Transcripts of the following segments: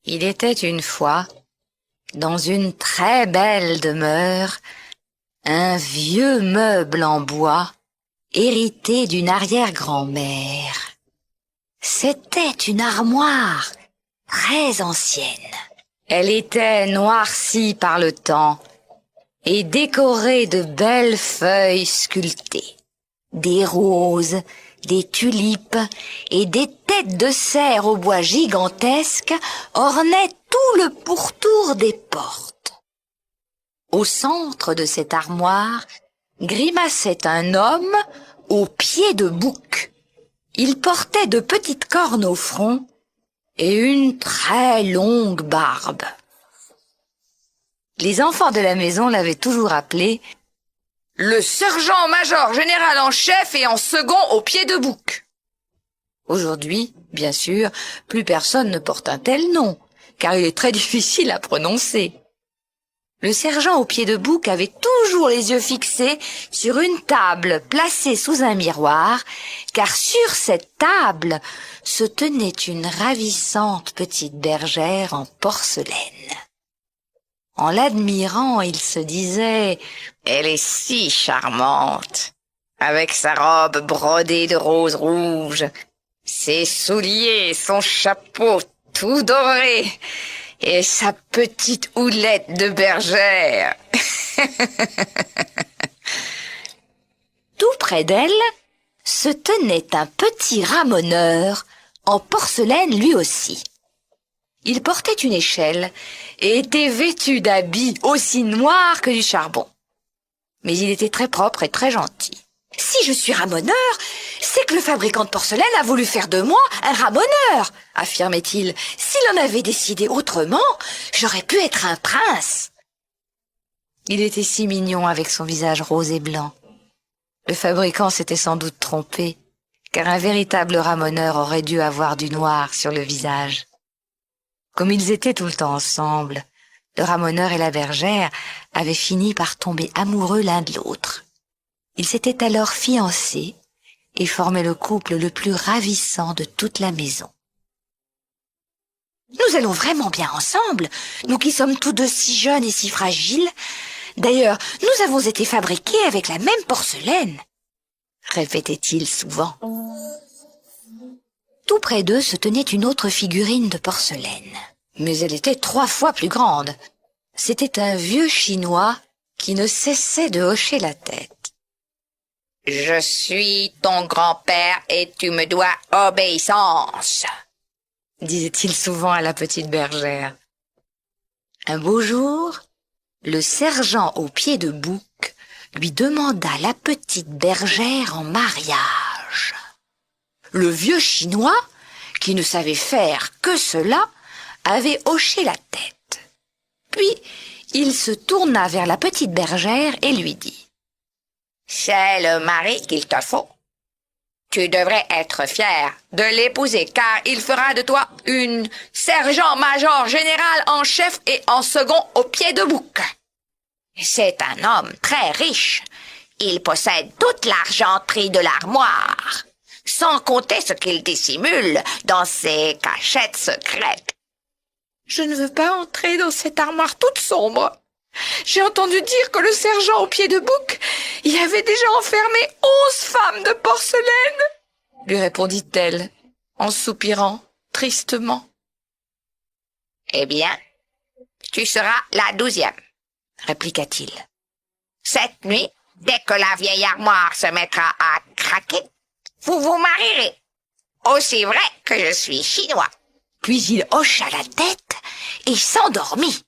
Il était une fois, dans une très belle demeure, un vieux meuble en bois, hérité d'une arrière-grand-mère. C'était une armoire très ancienne. Elle était noircie par le temps et décorée de belles feuilles sculptées. Des roses, des tulipes et des têtes de cerf au bois gigantesques ornaient tout le pourtour des portes. Au centre de cette armoire grimaçait un homme aux pieds de bouc. Il portait de petites cornes au front et une très longue barbe. Les enfants de la maison l'avaient toujours appelé le sergent-major général en chef et en second au pied de bouc. Aujourd'hui, bien sûr, plus personne ne porte un tel nom, car il est très difficile à prononcer. Le sergent au pied de bouc avait toujours les yeux fixés sur une table placée sous un miroir, car sur cette table se tenait une ravissante petite bergère en porcelaine. En l'admirant, il se disait « Elle est si charmante, avec sa robe brodée de rose rouge, ses souliers, son chapeau tout doré et sa petite houlette de bergère. » Tout près d'elle se tenait un petit ramoneur en porcelaine lui aussi. Il portait une échelle et était vêtu d'habits aussi noirs que du charbon. Mais il était très propre et très gentil. « Si je suis ramoneur, c'est que le fabricant de porcelaine a voulu faire de moi un ramoneur, » affirmait-il. « S'il en avait décidé autrement, j'aurais pu être un prince. » Il était si mignon avec son visage rose et blanc. Le fabricant s'était sans doute trompé, car un véritable ramoneur aurait dû avoir du noir sur le visage. Comme ils étaient tout le temps ensemble, le ramoneur et la bergère avaient fini par tomber amoureux l'un de l'autre. Ils s'étaient alors fiancés et formaient le couple le plus ravissant de toute la maison. « Nous allons vraiment bien ensemble, nous qui sommes tous deux si jeunes et si fragiles. D'ailleurs, nous avons été fabriqués avec la même porcelaine, » répétait-il souvent. Tout près d'eux se tenait une autre figurine de porcelaine, mais elle était 3 fois plus grande. C'était un vieux Chinois qui ne cessait de hocher la tête. « Je suis ton grand-père et tu me dois obéissance, » disait-il souvent à la petite bergère. Un beau jour, le sergent au pied de bouc lui demanda la petite bergère en mariage. Le vieux Chinois, qui ne savait faire que cela, avait hoché la tête. Puis, il se tourna vers la petite bergère et lui dit « C'est le mari qu'il te faut. Tu devrais être fier de l'épouser, car il fera de toi une sergent-major général en chef et en second au pied de bouc. C'est un homme très riche. Il possède toute l'argenterie de l'armoire, sans compter ce qu'il dissimule dans ses cachettes secrètes. »« Je ne veux pas entrer dans cette armoire toute sombre. J'ai entendu dire que le sergent au pied de bouc y avait déjà enfermé 11 femmes de porcelaine, » lui répondit-elle, en soupirant tristement. « Eh bien, tu seras la 12e, » répliqua-t-il. « Cette nuit, dès que la vieille armoire se mettra à craquer, vous vous marierez, aussi vrai que je suis chinois. » Puis il hocha la tête et s'endormit.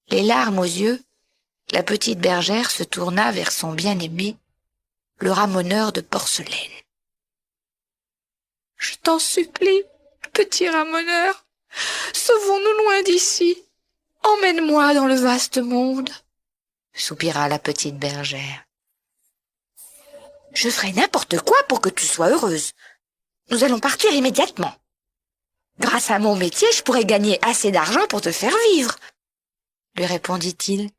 Les larmes aux yeux, la petite bergère se tourna vers son bien-aimé, le ramoneur de porcelaine. « Je t'en supplie, petit ramoneur, sauvons-nous loin d'ici. Emmène-moi dans le vaste monde, » soupira la petite bergère. « Je ferai n'importe quoi pour que tu sois heureuse. Nous allons partir immédiatement. Grâce à mon métier, je pourrai gagner assez d'argent pour te faire vivre, » lui répondit-il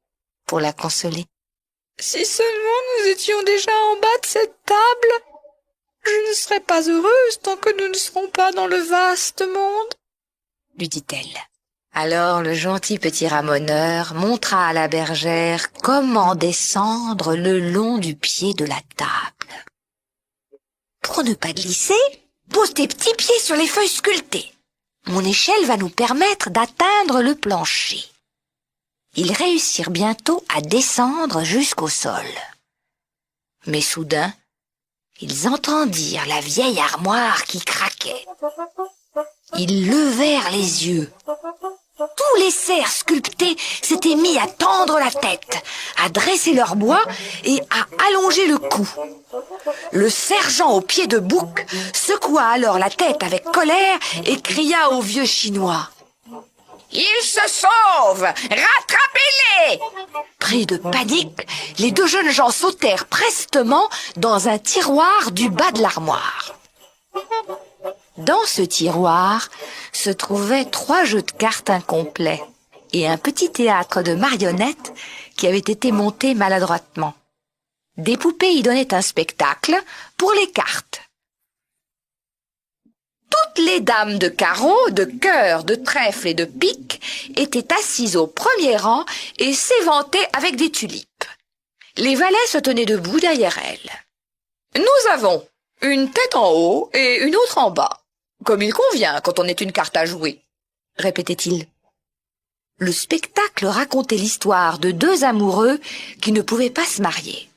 pour la consoler. « Si seulement nous étions déjà en bas de cette table, je ne serais pas heureuse tant que nous ne serons pas dans le vaste monde. lui dit-elle. Alors le gentil petit ramoneur montra à la bergère comment descendre le long du pied de la table. Pour ne pas glisser, pose tes petits pieds sur les feuilles sculptées. Mon échelle va nous permettre d'atteindre le plancher. Ils réussirent bientôt à descendre jusqu'au sol. Mais soudain, ils entendirent la vieille armoire qui craquait. Ils levèrent les yeux. Tous les cerfs sculptés s'étaient mis à tendre la tête, à dresser leur bois et à allonger le cou. Le sergent au pied de bouc secoua alors la tête avec colère et cria au vieux Chinois. « Ils se sauvent! Rattrapez-les » Pris de panique, les deux jeunes gens sautèrent prestement dans un tiroir du bas de l'armoire. Dans ce tiroir se trouvaient 3 jeux de cartes incomplets et un petit théâtre de marionnettes qui avait été monté maladroitement. Des poupées y donnaient un spectacle pour les cartes. Toutes les dames de carreau, de cœur, de trèfle et de pique étaient assises au premier rang et s'éventaient avec des tulipes. Les valets se tenaient debout derrière elles. « Nous avons une tête en haut et une autre en bas, comme il convient quand on est une carte à jouer, » répétait-il. Le spectacle racontait l'histoire de 2 amoureux qui ne pouvaient pas se marier.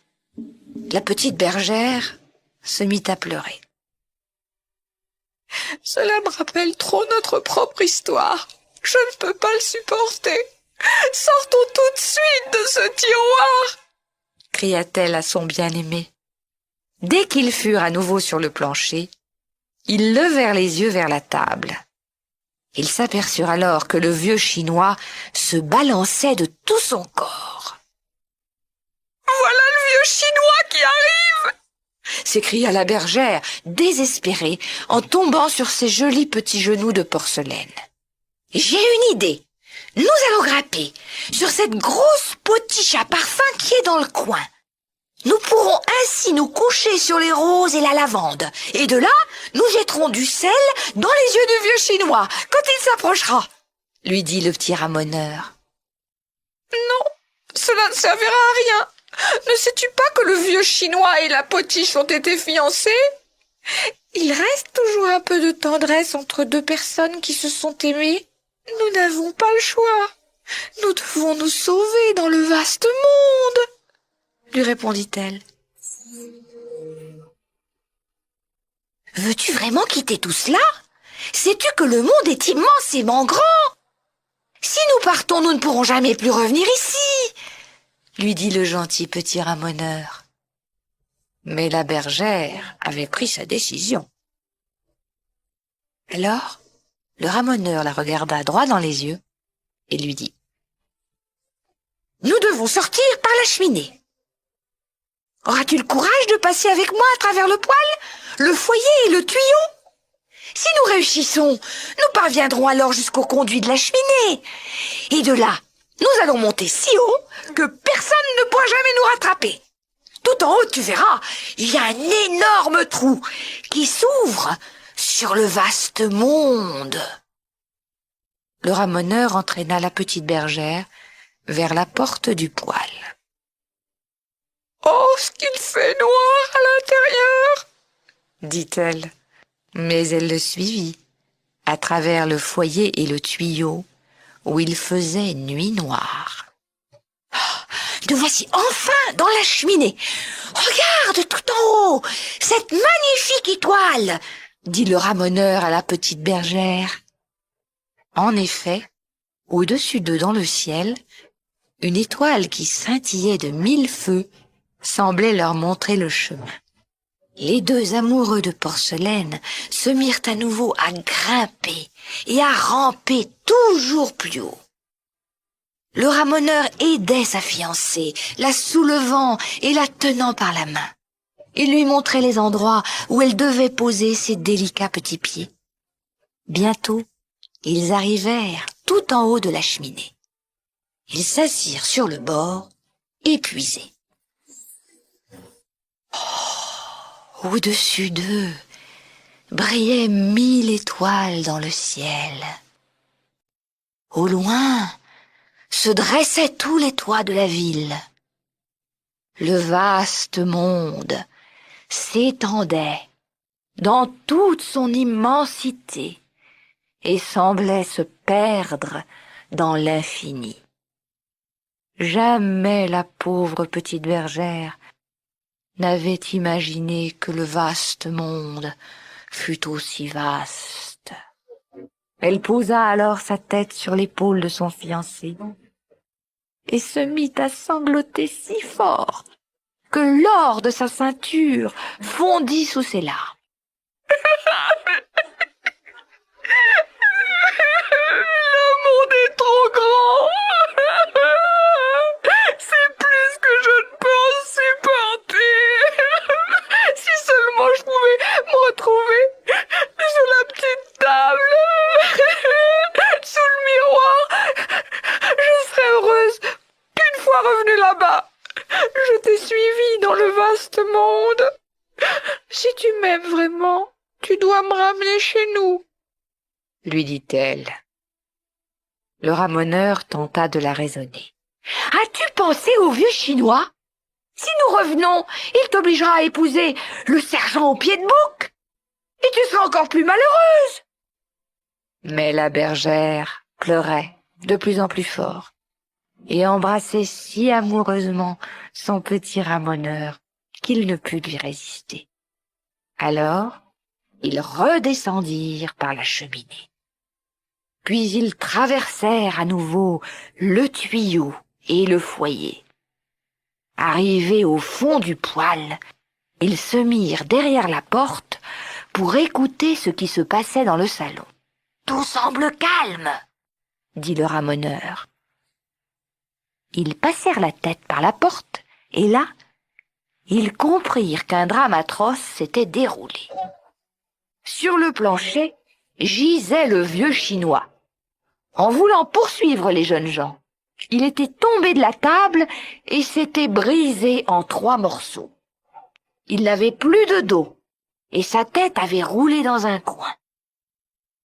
La petite bergère se mit à pleurer. « Cela me rappelle trop notre propre histoire. Je ne peux pas le supporter. Sortons tout de suite de ce tiroir !» cria-t-elle à son bien-aimé. Dès qu'ils furent à nouveau sur le plancher, ils levèrent les yeux vers la table. Ils s'aperçurent alors que le vieux Chinois se balançait de tout son corps. « Voilà le vieux Chinois qui arrive !» s'écria la bergère, désespérée, en tombant sur ses jolis petits genoux de porcelaine. « J'ai une idée. Nous allons grimper sur cette grosse potiche à parfum qui est dans le coin. Nous pourrons ainsi nous coucher sur les roses et la lavande, et de là, nous jetterons du sel dans les yeux du vieux Chinois quand il s'approchera, » lui dit le petit ramoneur. « Non, cela ne servira à rien. Ne sais-tu pas que le vieux Chinois et la potiche ont été fiancés? Il reste toujours un peu de tendresse entre 2 personnes qui se sont aimées. Nous n'avons pas le choix. Nous devons nous sauver dans le vaste monde, » lui répondit-elle. « Veux-tu vraiment quitter tout cela? Sais-tu que le monde est immensément grand? Si nous partons, nous ne pourrons jamais plus revenir ici, » lui dit le gentil petit ramoneur. Mais la bergère avait pris sa décision. Alors, le ramoneur la regarda droit dans les yeux et lui dit: « Nous devons sortir par la cheminée. Auras-tu le courage de passer avec moi à travers le poêle, le foyer et le tuyau? Si nous réussissons, nous parviendrons alors jusqu'au conduit de la cheminée. Et de là, nous allons monter si haut que personne ne pourra jamais nous rattraper. Tout en haut, tu verras, il y a un énorme trou qui s'ouvre sur le vaste monde. » Le ramoneur entraîna la petite bergère vers la porte du poêle. « Oh, ce qu'il fait noir à l'intérieur !» dit-elle. Mais elle le suivit, à travers le foyer et le tuyau, où il faisait nuit noire. « Nous voici enfin dans la cheminée. Regarde tout en haut, cette magnifique étoile !» dit le ramoneur à la petite bergère. En effet, au-dessus d'eux dans le ciel, une étoile qui scintillait de 1000 feux semblait leur montrer le chemin. Les 2 amoureux de porcelaine se mirent à nouveau à grimper et à ramper toujours plus haut. Le ramoneur aidait sa fiancée, la soulevant et la tenant par la main. Il lui montrait les endroits où elle devait poser ses délicats petits pieds. Bientôt, ils arrivèrent tout en haut de la cheminée. Ils s'assirent sur le bord, épuisés. Au-dessus d'eux brillaient 1000 étoiles dans le ciel. Au loin se dressaient tous les toits de la ville. Le vaste monde s'étendait dans toute son immensité et semblait se perdre dans l'infini. Jamais la pauvre petite bergère n'avait imaginé que le vaste monde fût aussi vaste. Elle posa alors sa tête sur l'épaule de son fiancé et se mit à sangloter si fort que l'or de sa ceinture fondit sous ses larmes. Le monde est trop grand. C'est plus que je ne peux en supporter. Si seulement je pouvais me retrouver sur la petite table, sous le miroir, je serais heureuse qu'une fois revenue là-bas, je t'ai suivi dans le vaste monde. Si tu m'aimes vraiment, tu dois me ramener chez nous, lui dit-elle. Le ramoneur tenta de la raisonner. « As-tu pensé au vieux Chinois? Si nous revenons, il t'obligera à épouser le sergent au pied de bouc, et tu seras encore plus malheureuse. » Mais la bergère pleurait de plus en plus fort et embrassait si amoureusement son petit ramoneur qu'il ne put lui résister. Alors, ils redescendirent par la cheminée. Puis ils traversèrent à nouveau le tuyau et le foyer. Arrivés au fond du poêle, ils se mirent derrière la porte pour écouter ce qui se passait dans le salon. « Tout semble calme, » dit le ramoneur. Ils passèrent la tête par la porte, et là, ils comprirent qu'un drame atroce s'était déroulé. Sur le plancher gisait le vieux Chinois. En voulant poursuivre les jeunes gens, il était tombé de la table et s'était brisé en 3 morceaux. Il n'avait plus de dos et sa tête avait roulé dans un coin.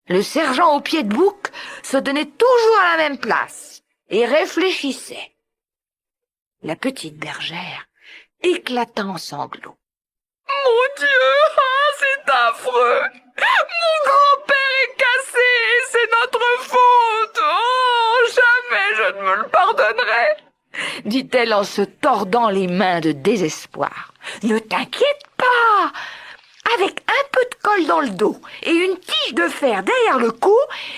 Le sergent au pied de bouc se tenait toujours à la même place et réfléchissait. La petite bergère éclata en sanglots. « Mon Dieu, c'est affreux. Mon grand-père est cassé et c'est notre faute. Oh, jamais je ne me le pardonnerai, » dit-elle en se tordant les mains de désespoir. « Ne t'inquiète pas. Avec un peu de colle dans le dos et une tige de fer derrière le cou,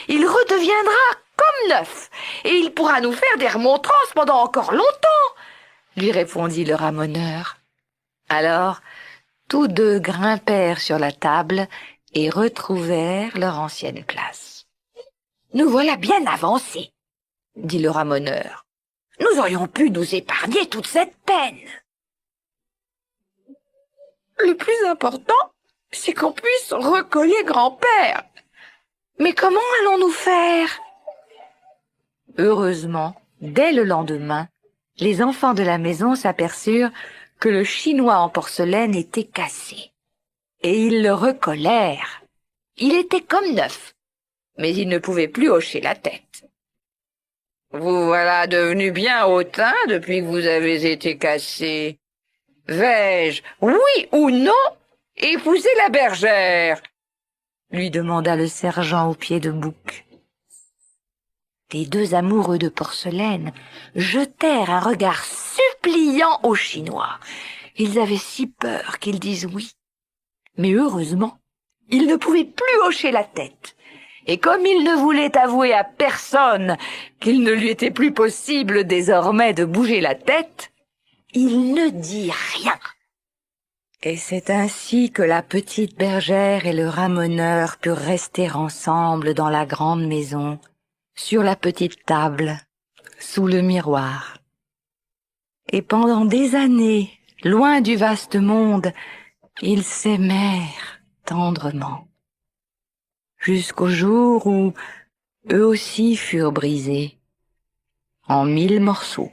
il redeviendra comme neuf et il pourra nous faire des remontrances pendant encore longtemps, » lui répondit le ramoneur. Alors, tous deux grimpèrent sur la table et retrouvèrent leur ancienne place. « Nous voilà bien avancés, » dit le ramoneur. « Nous aurions pu nous épargner toute cette peine. » Le plus important, c'est qu'on puisse recoller grand-père. Mais comment allons-nous faire? Heureusement, dès le lendemain, les enfants de la maison s'aperçurent que le Chinois en porcelaine était cassé. Et ils le recollèrent. Il était comme neuf, mais il ne pouvait plus hocher la tête. « Vous voilà devenu bien hautain depuis que vous avez été cassé. Vais-je, oui ou non, épouser la bergère ?» lui demanda le sergent au pied de bouc. Les 2 amoureux de porcelaine jetèrent un regard suppliant au Chinois. Ils avaient si peur qu'ils disent oui. Mais heureusement, ils ne pouvaient plus hocher la tête. Et comme il ne voulait avouer à personne qu'il ne lui était plus possible désormais de bouger la tête, il ne dit rien. Et c'est ainsi que la petite bergère et le ramoneur purent rester ensemble dans la grande maison, sur la petite table, sous le miroir. Et pendant des années, loin du vaste monde, ils s'aimèrent tendrement, jusqu'au jour où eux aussi furent brisés en 1000 morceaux.